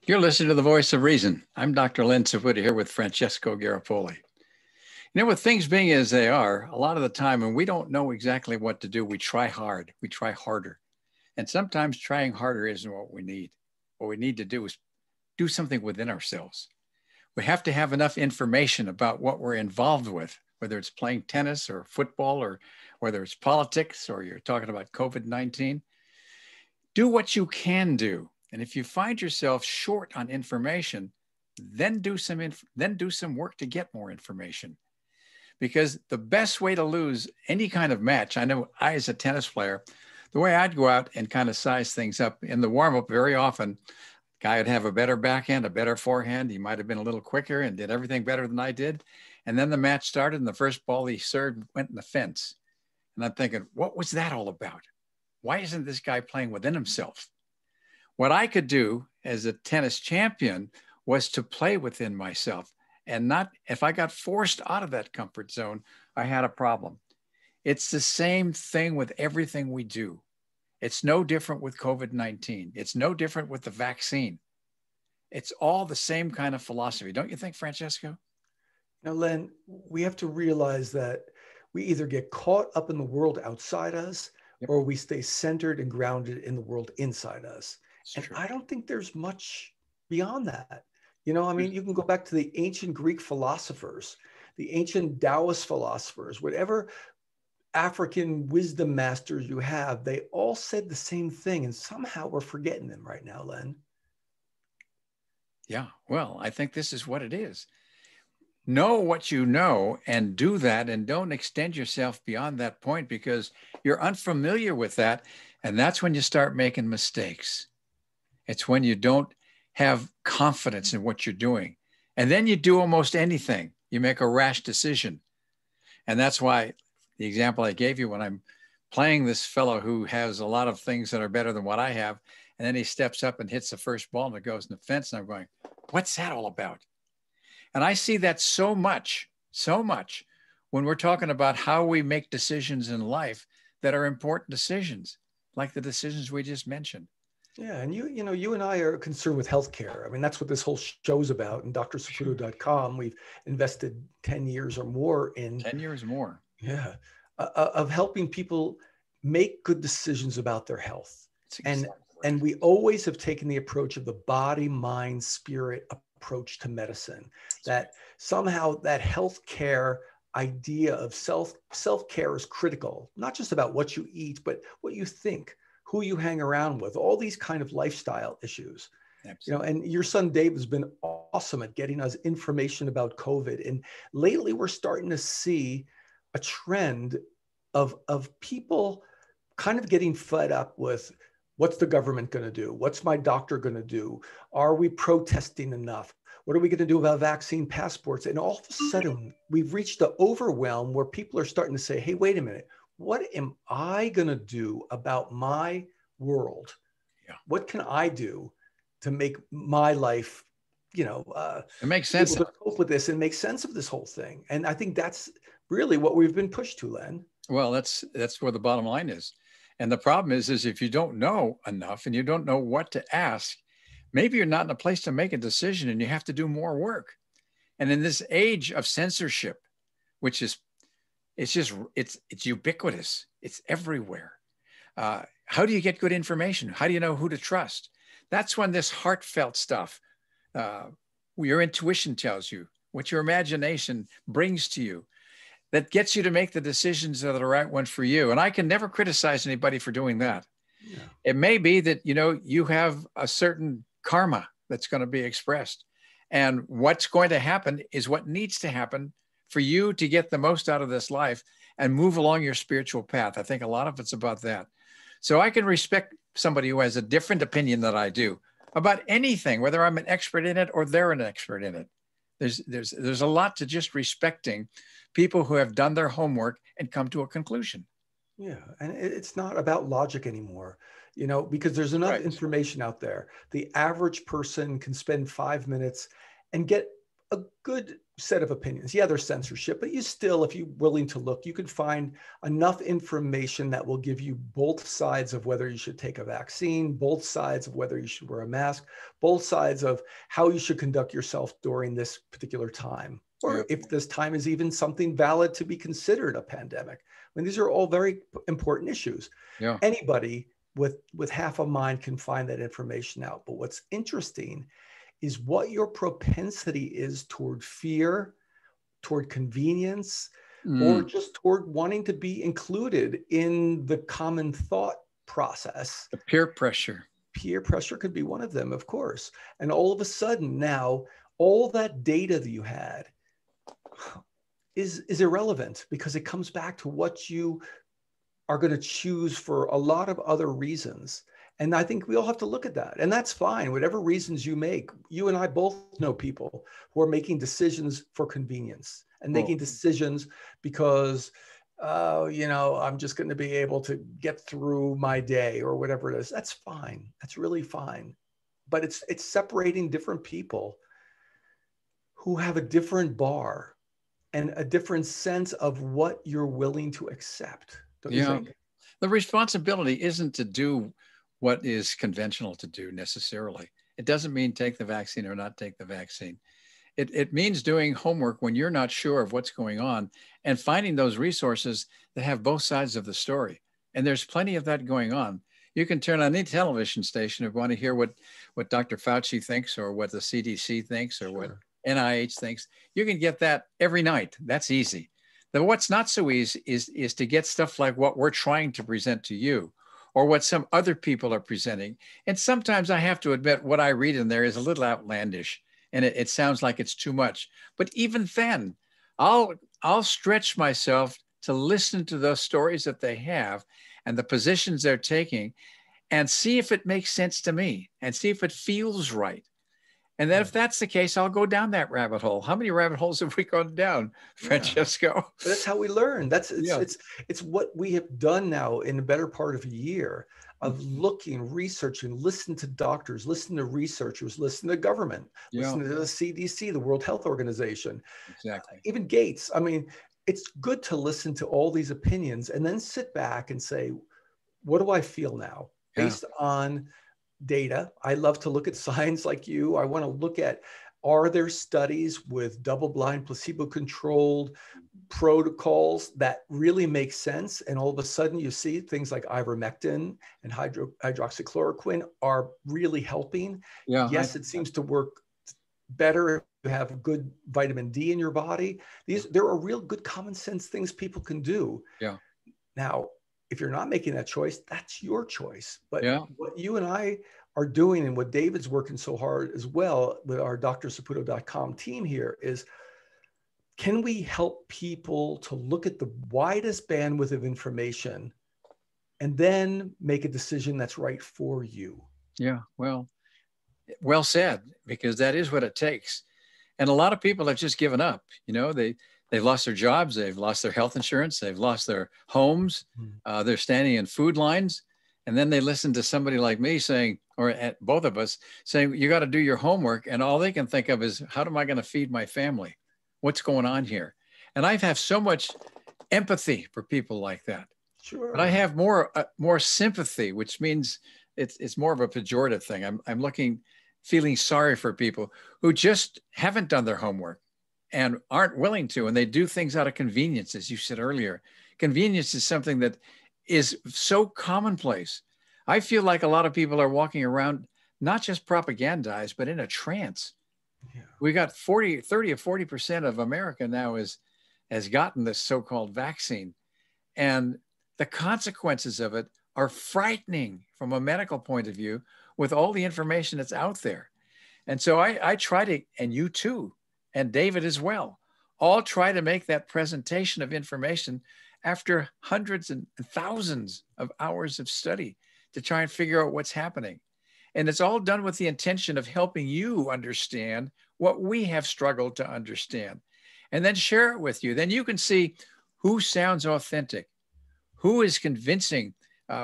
You're listening to The Voice of Reason. I'm Dr. Len Saputo here with Francesco Garofoli. With things being as they are, a lot of the time when we don't know exactly what to do, we try hard, we try harder. And sometimes trying harder isn't what we need. What we need to do is do something within ourselves. We have to have enough information about what we're involved with, whether it's playing tennis or football or whether it's politics or you're talking about COVID-19. Do what you can do. And if you find yourself short on information, then do some work to get more information. Because the best way to lose any kind of match, I know I, as a tennis player, the way I'd go out and kind of size things up in the warm-up very often, guy would have a better backhand, a better forehand. He might have been a little quicker and did everything better than I did. And then the match started and the first ball he served went in the fence. And I'm thinking, what was that all about? Why isn't this guy playing within himself? What I could do as a tennis champion was to play within myself and not, if I got forced out of that comfort zone, I had a problem. It's the same thing with everything we do. It's no different with COVID-19. It's no different with the vaccine. It's all the same kind of philosophy. Don't you think, Francesco? Now, Len, we have to realize that we either get caught up in the world outside us, or we stay centered and grounded in the world inside us. And I don't think there's much beyond that. You can go back to the ancient Greek philosophers, the ancient Taoist philosophers, whatever African wisdom masters you have, they all said the same thing. And somehow we're forgetting them right now, Len. Yeah, well, I think this is what it is. Know what you know and do that, and don't extend yourself beyond that point because you're unfamiliar with that. And that's when you start making mistakes. It's when you don't have confidence in what you're doing. And then you do almost anything. You make a rash decision. And that's why the example I gave you, when I'm playing this fellow who has a lot of things that are better than what I have, and then he steps up and hits the first ball and it goes in the fence, and I'm going, what's that all about? And I see that so much when we're talking about how we make decisions in life that are important decisions, like the decisions we just mentioned. Yeah, and you and I are concerned with healthcare. I mean, that's what this whole show's about. And drsaputo.com, we've invested 10 years or more in 10 years more. Yeah, of helping people make good decisions about their health. And we always have taken the approach of the body, mind, spirit approach to medicine. That somehow that healthcare idea of self-care is critical, not just about what you eat, but what you think, who you hang around with, all these kind of lifestyle issues. Absolutely. And your son Dave has been awesome at getting us information about COVID. And lately we're starting to see a trend of people kind of getting fed up with what's the government going to do? What's my doctor going to do? Are we protesting enough? What are we going to do about vaccine passports? And all of a sudden we've reached the overwhelm where people are starting to say, hey, wait a minute. What am I going to do about my world? Yeah. What can I do to make my life, it makes sense to cope with this and make sense of this whole thing? And I think that's really what we've been pushed to, Len. Well, that's where the bottom line is. And the problem is if you don't know enough and you don't know what to ask, maybe you're not in a place to make a decision and you have to do more work. And in this age of censorship, which is it's ubiquitous. It's everywhere. How do you get good information? How do you know who to trust? That's when this heartfelt stuff, your intuition tells you, what your imagination brings to you, that gets you to make the decisions that are the right one for you. And I can never criticize anybody for doing that. Yeah. It may be that, you have a certain karma that's going to be expressed. And what's going to happen is what needs to happen for you to get the most out of this life and move along your spiritual path. I think a lot of it's about that. So I can respect somebody who has a different opinion than I do about anything, whether I'm an expert in it or they're an expert in it. There's a lot to just respecting people who have done their homework and come to a conclusion. Yeah, and it's not about logic anymore, because there's enough information out there. The average person can spend 5 minutes and get a good set of opinions. Yeah, there's censorship, but you still, if you're willing to look, you could find enough information that will give you both sides of whether you should take a vaccine, both sides of whether you should wear a mask, both sides of how you should conduct yourself during this particular time, or if this time is even something valid to be considered a pandemic. I mean, these are all very important issues. Yeah. Anybody with half a mind can find that information out. But what's interesting is what your propensity is toward fear, toward convenience, or just toward wanting to be included in the common thought process. The peer pressure. Peer pressure could be one of them, of course. And all of a sudden now, all that data that you had is irrelevant, because it comes back to what you are going to choose for a lot of other reasons. And I think we all have to look at that. And that's fine. Whatever reasons you make, you and I both know people who are making decisions for convenience and making decisions because, I'm just going to be able to get through my day or whatever it is. That's fine. That's really fine. But it's separating different people who have a different bar and a different sense of what you're willing to accept. Don't you think? The responsibility isn't to do what is conventional to do necessarily. It doesn't mean take the vaccine or not take the vaccine. It means doing homework when you're not sure of what's going on and finding those resources that have both sides of the story. And there's plenty of that going on. You can turn on any television station if you want to hear what Dr. Fauci thinks, or what the CDC thinks, or what NIH thinks. You can get that every night. That's easy. Then what's not so easy is to get stuff like what we're trying to present to you, or what some other people are presenting. And sometimes I have to admit what I read in there is a little outlandish, and it sounds like it's too much. But even then, I'll stretch myself to listen to those stories that they have and the positions they're taking, and see if it makes sense to me and see if it feels right. And then if that's the case, I'll go down that rabbit hole. How many rabbit holes have we gone down, Francesco? But that's how we learn. It's what we have done now in the better part of a year of looking, researching, listen to doctors, listen to researchers, listen to government, listen to the CDC, the World Health Organization, even Gates. I mean, it's good to listen to all these opinions and then sit back and say, what do I feel now based on data? I love to look at science like you. I want to look at, are there studies with double-blind, placebo-controlled protocols that really make sense? And all of a sudden you see things like ivermectin and hydroxychloroquine are really helping. Yes, it seems to work better if you have good vitamin D in your body. There are real good common sense things people can do. Now, if you're not making that choice, that's your choice. But what you and I are doing, and what David's working so hard as well with our drsaputo.com team here, is can we help people to look at the widest bandwidth of information and then make a decision that's right for you? Well said, because that is what it takes. And a lot of people have just given up. They've lost their jobs, they've lost their health insurance, they've lost their homes, they're standing in food lines. And then they listen to somebody like me saying, or both of us saying, you got to do your homework. And all they can think of is, how am I going to feed my family? What's going on here? And I have so much empathy for people like that. But I have more sympathy, which means it's more of a pejorative thing. I'm feeling sorry for people who just haven't done their homework and aren't willing to, and they do things out of convenience, as you said earlier. Convenience is something that is so commonplace. I feel like a lot of people are walking around, not just propagandized, but in a trance. We got 30 or 40% of America now has gotten this so-called vaccine. And the consequences of it are frightening from a medical point of view with all the information that's out there. And so I try to, and you too, and David as well, all try to make that presentation of information after hundreds and thousands of hours of study to try and figure out what's happening. And it's all done with the intention of helping you understand what we have struggled to understand, and then share it with you. Then you can see who sounds authentic, who is convincing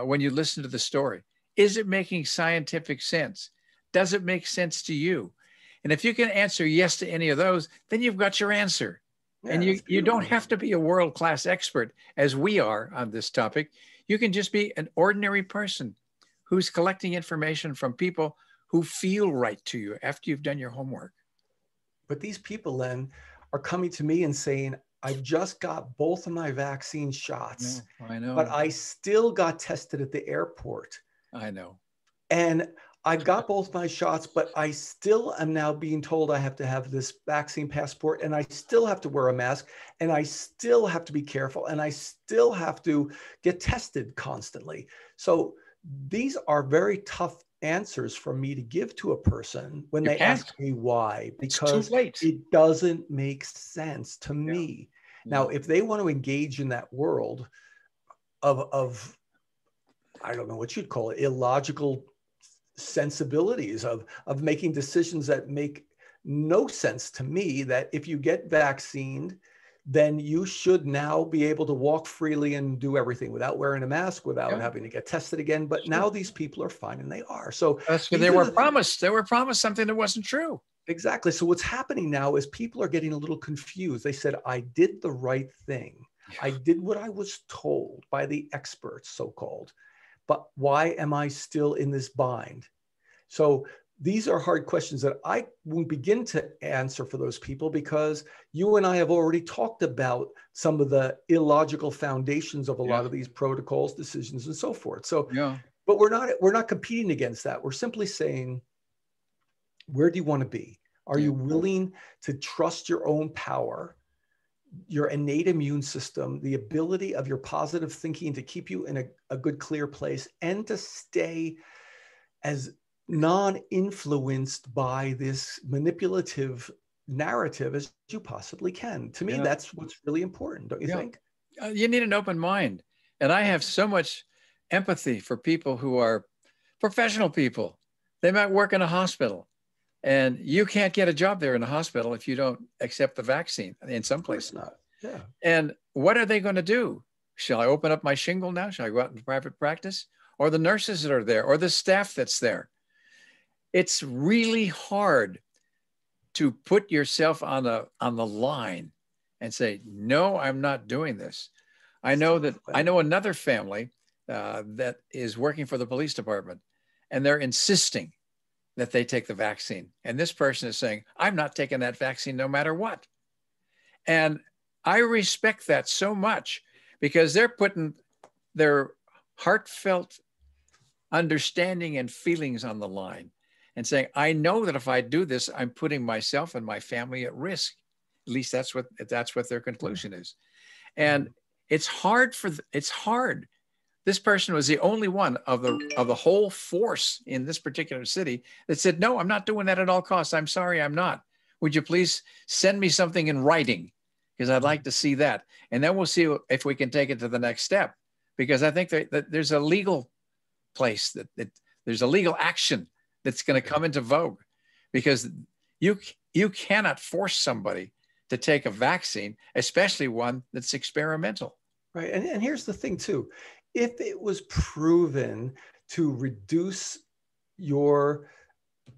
when you listen to the story. Is it making scientific sense? Does it make sense to you? And if you can answer yes to any of those, then you've got your answer. Yeah, and that's you don't beautiful. have to be a world-class expert as we are on this topic. You can just be an ordinary person who's collecting information from people who feel right to you after you've done your homework. But these people then are coming to me and saying, I just got both of my vaccine shots, I know. but I still got tested at the airport. I know. And I got both my shots, but I still am now being told I have to have this vaccine passport, and I still have to wear a mask, and I still have to be careful, and I still have to get tested constantly. So these are very tough answers for me to give to a person when they ask me why, because it doesn't make sense to me. Now, if they want to engage in that world of I don't know what you'd call it, illogical sensibilities of making decisions that make no sense to me, that if you get vaccinated, then you should now be able to walk freely and do everything without wearing a mask, without having to get tested again. But now these people are fine, and they are. So that's what they were promised. They were promised something that wasn't true. Exactly. So what's happening now is people are getting a little confused. They said, I did the right thing. I did what I was told by the experts, so-called. But why am I still in this bind? So these are hard questions that I won't begin to answer for those people, because you and I have already talked about some of the illogical foundations of a lot of these protocols, decisions, and so forth. So, but we're not competing against that. We're simply saying, where do you want to be? Are you willing to trust your own power, your innate immune system, the ability of your positive thinking to keep you in a good, clear place, and to stay as non-influenced by this manipulative narrative as you possibly can? To me, that's what's really important, don't you think? You need an open mind. And I have so much empathy for people who are professional people. They might work in a hospital, and you can't get a job there in a hospital if you don't accept the vaccine in some places. Not. Yeah. And what are they going to do? Shall I open up my shingle now? Shall I go out into private practice? Or the nurses that are there, or the staff that's there? It's really hard to put yourself on the line and say, no, I'm not doing this. I know another family that is working for the police department, and they're insisting that they take the vaccine. And this person is saying, I'm not taking that vaccine no matter what. And I respect that so much, because they're putting their heartfelt understanding and feelings on the line and saying, I know that if I do this, I'm putting myself and my family at risk. At least that's what their conclusion is. And it's hard. This person was the only one of the whole force in this particular city that said, no, I'm not doing that at all costs. I'm sorry, I'm not. Would you please send me something in writing? Because I'd like to see that. And then we'll see if we can take it to the next step. Because I think that there's a legal place, that there's a legal action that's going to come into vogue, because you cannot force somebody to take a vaccine, especially one that's experimental. Right. And here's the thing too. If it was proven to reduce your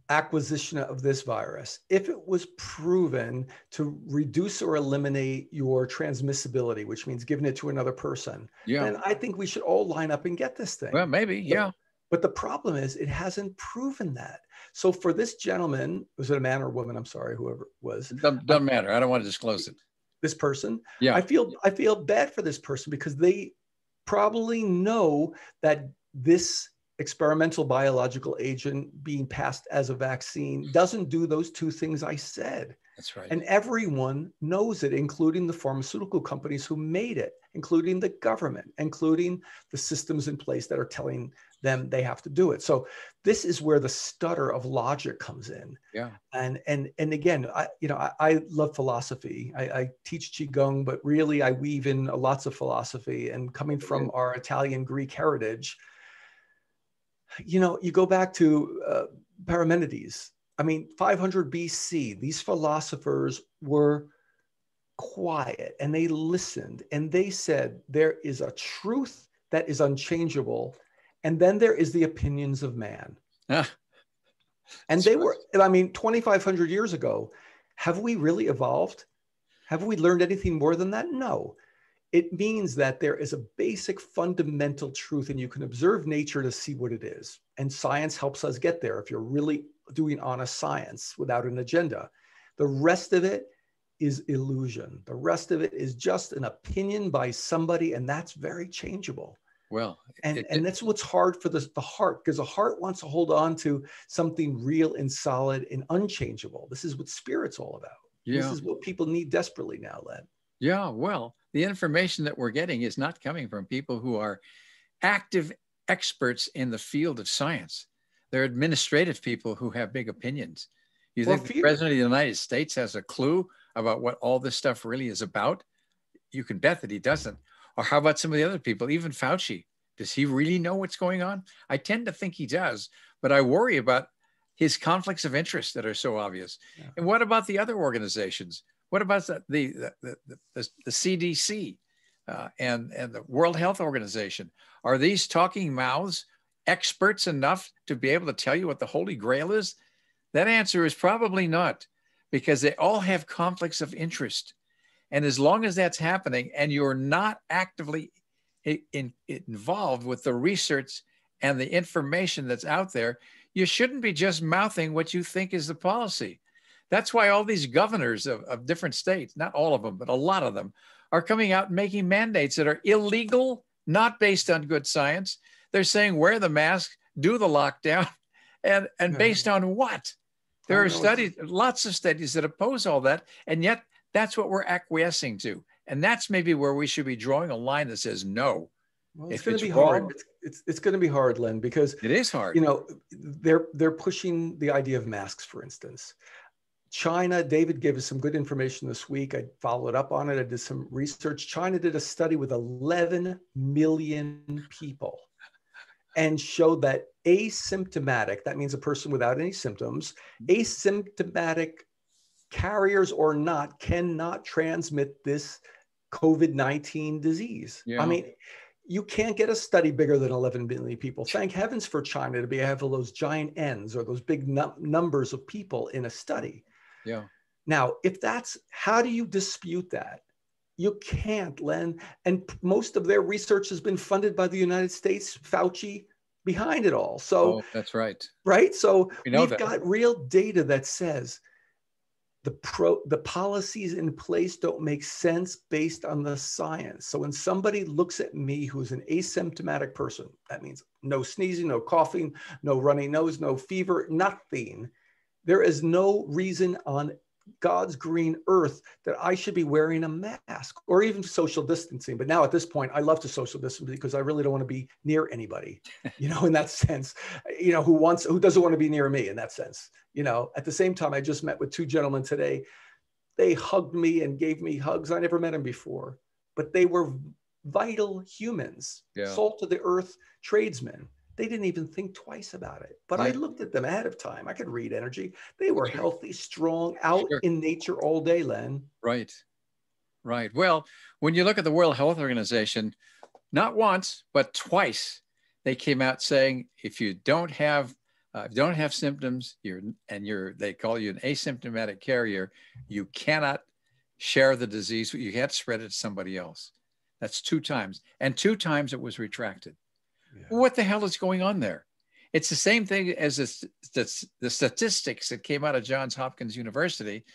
acquisition of this virus, if it was proven to reduce or eliminate your transmissibility, which means giving it to another person, then I think we should all line up and get this thing. Well, maybe, But the problem is it hasn't proven that. So for this gentleman, was it a man or a woman? I'm sorry, whoever it was. It doesn't matter. I don't want to disclose it. This person, I feel bad for this person, because they probably know that this experimental biological agent being passed as a vaccine doesn't do those two things I said. That's right. And everyone knows it, including the pharmaceutical companies who made it, including the government, including the systems in place that are telling them they have to do it. So this is where the stutter of logic comes in. Yeah. And again, I love philosophy. I teach Qigong, but really I weave in lots of philosophy. And coming from our Italian Greek heritage, you go back to Parmenides. I mean, 500 BC, these philosophers were quiet and they listened and they said, there is a truth that is unchangeable. And then there is the opinions of man. And they were, I mean, 2,500 years ago, have we really evolved? Have we learned anything more than that? No. It means that there is a basic fundamental truth, and you can observe nature to see what it is. And science helps us get there if you're really doing honest science without an agenda. The rest of it is illusion. The rest of it is just an opinion by somebody, and that's very changeable. Well, and that's what's hard for the heart, because the heart wants to hold on to something real and solid and unchangeable. This is what spirit's all about. Yeah. This is what people need desperately now, Len. Yeah, well, the information that we're getting is not coming from people who are active experts in the field of science. They're administrative people who have big opinions. You think the President of the United States has a clue about what all this stuff really is about? You can bet that he doesn't. Or how about some of the other people, even Fauci? Does he really know what's going on? I tend to think he does, but I worry about his conflicts of interest that are so obvious. Yeah. And what about the other organizations? What about the CDC and the World Health Organization? Are these talking mouths experts enough to be able to tell you what the Holy Grail is? That answer is probably not, because they all have conflicts of interest. And as long as that's happening and you're not actively involved with the research and the information that's out there, you shouldn't be just mouthing what you think is the policy. That's why all these governors of different states, not all of them, but a lot of them, are coming out and making mandates that are illegal, not based on good science. They're saying wear the mask, do the lockdown, and based on what? There are studies, lots of studies that oppose all that, and yet that's what we're acquiescing to. And that's maybe where we should be drawing a line that says no. Well, it's going to be hard. It's going to be hard, Len, because it is hard. You know, they're pushing the idea of masks, for instance. China, David gave us some good information this week. I followed up on it. I did some research. China did a study with 11 million people and showed that asymptomatic, that means a person without any symptoms, asymptomatic carriers or not, cannot transmit this COVID-19 disease. Yeah. I mean, you can't get a study bigger than 11 million people. Thank heavens for China to be able to have those giant N's or those big numbers of people in a study. Yeah. Now, if that's, how do you dispute that? You can't, Len. And most of their research has been funded by the United States, Fauci behind it all. So that's right. Right. So we've got real data that says the policies in place don't make sense based on the science. So when somebody looks at me who's an asymptomatic person, that means no sneezing, no coughing, no runny nose, no fever, nothing. There is no reason on God's green earth that I should be wearing a mask or even social distancing. But now at this point, I love to social distance because I really don't want to be near anybody, you know, in that sense, you know, who doesn't want to be near me in that sense. You know, at the same time, I just met with two gentlemen today. They hugged me and gave me hugs. I never met them before, but they were vital humans, salt of the earth tradesmen. They didn't even think twice about it. But I looked at them ahead of time. I could read energy. They were healthy, strong, out in nature all day, Len. Right. Right. Well, when you look at the World Health Organization, not once, but twice, they came out saying, if you don't have symptoms, they call you an asymptomatic carrier, you cannot share the disease. You can't spread it to somebody else. That's 2 times. And 2 times it was retracted. Yeah. What the hell is going on there? It's the same thing as the statistics that came out of Johns Hopkins University.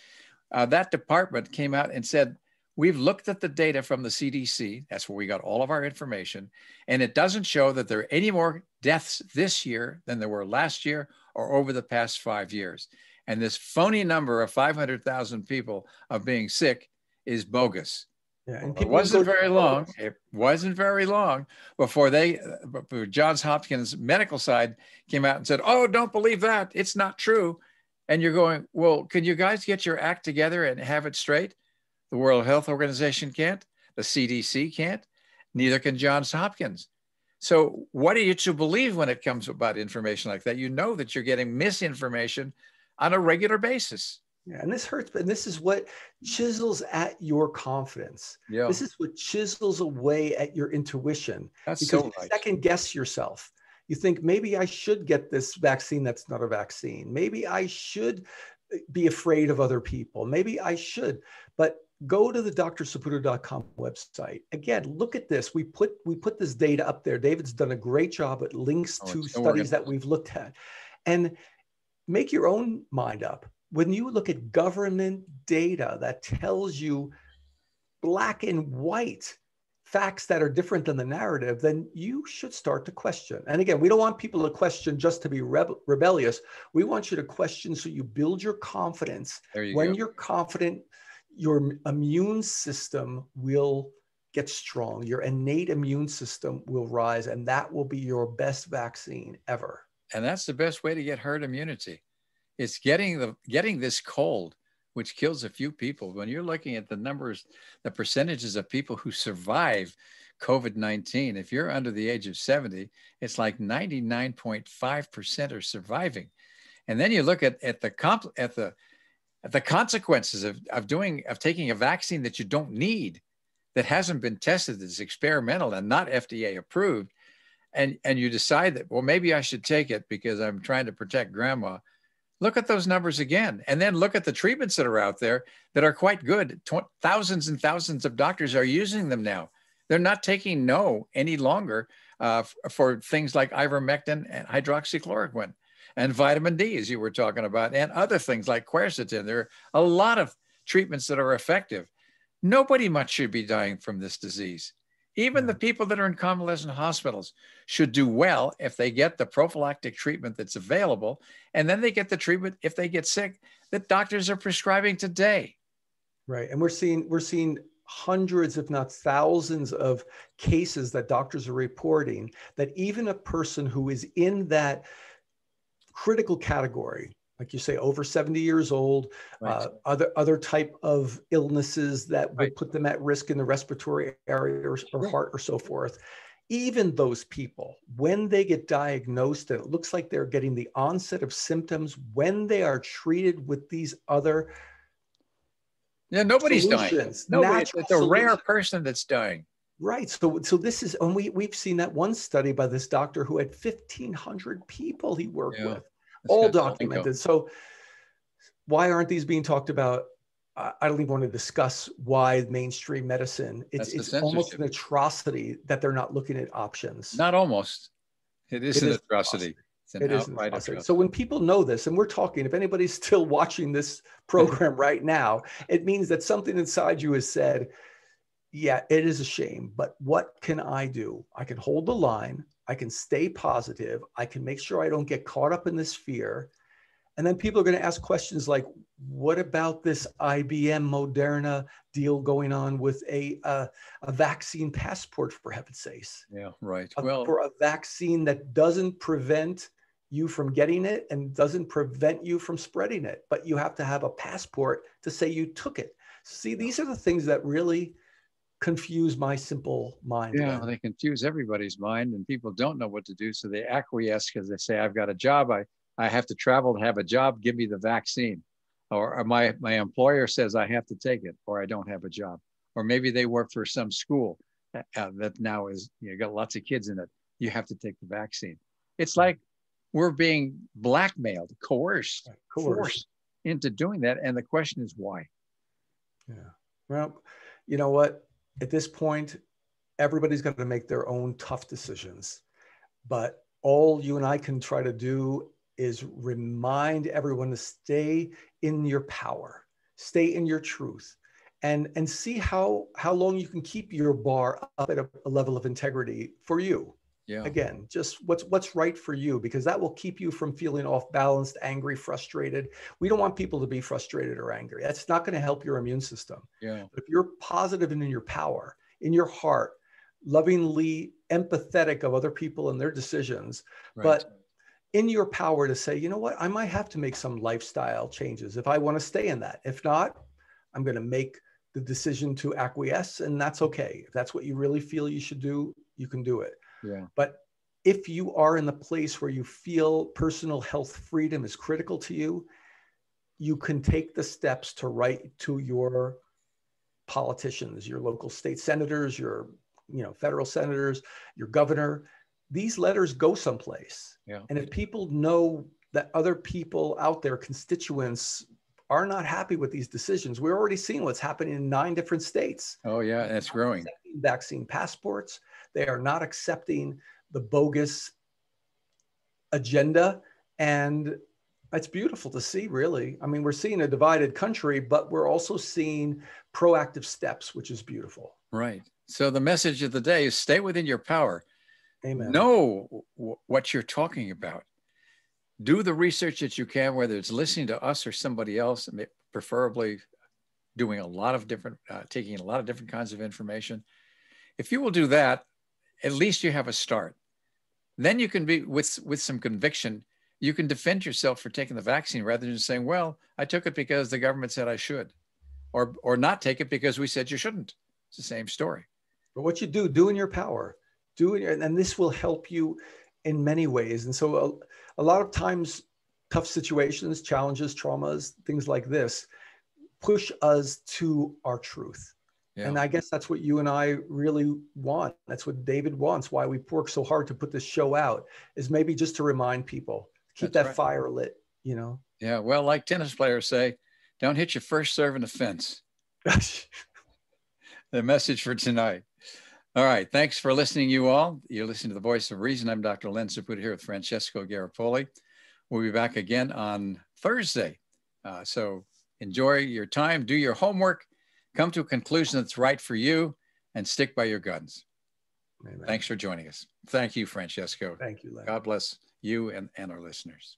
That department came out and said, we've looked at the data from the CDC. That's where we got all of our information. And it doesn't show that there are any more deaths this year than there were last year or over the past 5 years. And this phony number of 500,000 people of being sick is bogus. Yeah, and it wasn't very long. It wasn't very long before Johns Hopkins medical side came out and said, oh, don't believe that. It's not true. And you're going, well, can you guys get your act together and have it straight? The World Health Organization can't. The CDC can't. Neither can Johns Hopkins. So what are you to believe when it comes about information like that? You know that you're getting misinformation on a regular basis. Yeah, and this hurts, but this is what chisels at your confidence. Yeah. This is what chisels away at your intuition. That's because so you right. second guess yourself. You think maybe I should get this vaccine that's not a vaccine. Maybe I should be afraid of other people. Maybe I should. But go to the drsaputo.com website. Again, look at this. We put this data up there. David's done a great job at links to studies that we've looked at. And make your own mind up. When you look at government data that tells you black and white facts that are different than the narrative, then you should start to question. And again, we don't want people to question just to be rebellious. We want you to question so you build your confidence. When you're confident, your immune system will get strong. Your innate immune system will rise, and that will be your best vaccine ever. And that's the best way to get herd immunity. It's getting this cold, which kills a few people. When you're looking at the numbers, the percentages of people who survive COVID-19, if you're under the age of 70, it's like 99.5% are surviving. And then you look at the consequences of taking a vaccine that you don't need, that hasn't been tested, that's experimental and not FDA approved. And you decide that, well, maybe I should take it because I'm trying to protect grandma. Look at those numbers again. And then look at the treatments that are out there that are quite good. Thousands and thousands of doctors are using them now. They're not taking no any longer for things like ivermectin and hydroxychloroquine and vitamin D, as you were talking about, and other things like quercetin. There are a lot of treatments that are effective. Nobody much should be dying from this disease. Even the people that are in convalescent hospitals should do well if they get the prophylactic treatment that's available, and then they get the treatment if they get sick that doctors are prescribing today. Right, and we're seeing hundreds, if not thousands, of cases that doctors are reporting that even a person who is in that critical category, like you say, over 70 years old, right. Other type of illnesses that would put them at risk in the respiratory area or heart or so forth. Even those people, when they get diagnosed and it looks like they're getting the onset of symptoms, when they are treated with these other nobody's dying. Nobody, it's a rare person that's dying. Right. So this is, and we've seen that one study by this doctor who had 1,500 people he worked with. All documented. So why aren't these being talked about? I don't even want to discuss why mainstream medicine, it's almost an atrocity that they're not looking at options. Not almost. It is an atrocity. It's an outright atrocity. So when people know this, and we're talking, if anybody's still watching this program right now, it means that something inside you has said, yeah, it is a shame, but what can I do? I can hold the line. I can stay positive. I can make sure I don't get caught up in this fear. And then people are going to ask questions like, what about this IBM Moderna deal going on with a vaccine passport, for heaven's sakes? Yeah, right. For a vaccine that doesn't prevent you from getting it and doesn't prevent you from spreading it, but you have to have a passport to say you took it. See, these are the things that really confuse my simple mind. Yeah, they confuse everybody's mind, and people don't know what to do. So they acquiesce because they say, I've got a job. I have to travel to have a job. Give me the vaccine. Or my employer says I have to take it, or I don't have a job. Or maybe they work for some school that now is, got lots of kids in it. You have to take the vaccine. It's like we're being blackmailed, coerced, forced into doing that. And the question is why? Yeah. Well, you know what? At this point, everybody's got to make their own tough decisions. But all you and I can try to do is remind everyone to stay in your power, stay in your truth, and see how long you can keep your bar up at a level of integrity for you. Yeah. Again, just what's right for you, because that will keep you from feeling off balanced, angry, frustrated. We don't want people to be frustrated or angry. That's not going to help your immune system. Yeah. But if you're positive and in your power, in your heart, lovingly empathetic of other people and their decisions, but in your power to say, you know what, I might have to make some lifestyle changes if I want to stay in that. If not, I'm going to make the decision to acquiesce, and that's okay. If that's what you really feel you should do, you can do it. Yeah. But if you are in the place where you feel personal health freedom is critical to you, you can take the steps to write to your politicians, your local state senators, your federal senators, your governor, these letters go someplace. Yeah. And if people know that other people out there, constituents, are not happy with these decisions, we're already seeing what's happening in 9 different states. Oh, yeah, and it's growing. Vaccine passports. They are not accepting the bogus agenda. And it's beautiful to see, really. I mean, we're seeing a divided country, but we're also seeing proactive steps, which is beautiful. Right. So the message of the day is stay within your power. Amen. Know what you're talking about. Do the research that you can, whether it's listening to us or somebody else, preferably doing a lot of different, taking a lot of different kinds of information. If you will do that, at least you have a start. Then you can be, with some conviction, you can defend yourself for taking the vaccine rather than saying, well, I took it because the government said I should, or not take it because we said you shouldn't. It's the same story. But what you do in your power, and this will help you in many ways. And so a lot of times, tough situations, challenges, traumas, things like this, push us to our truth. Yeah. And I guess that's what you and I really want. That's what David wants. Why we work so hard to put this show out, is maybe just to remind people, keep that fire lit, you know? Yeah. Well, like tennis players say, don't hit your first serve in the fence. The message for tonight. All right. Thanks for listening, you all. You're listening to The Voice of Reason. I'm Dr. Len Caputo here with Francesco Garofoli. We'll be back again on Thursday. So enjoy your time, do your homework, come to a conclusion that's right for you, and stick by your guns. Amen. Thanks for joining us. Thank you, Francesco. Thank you, Len. God bless you and our listeners.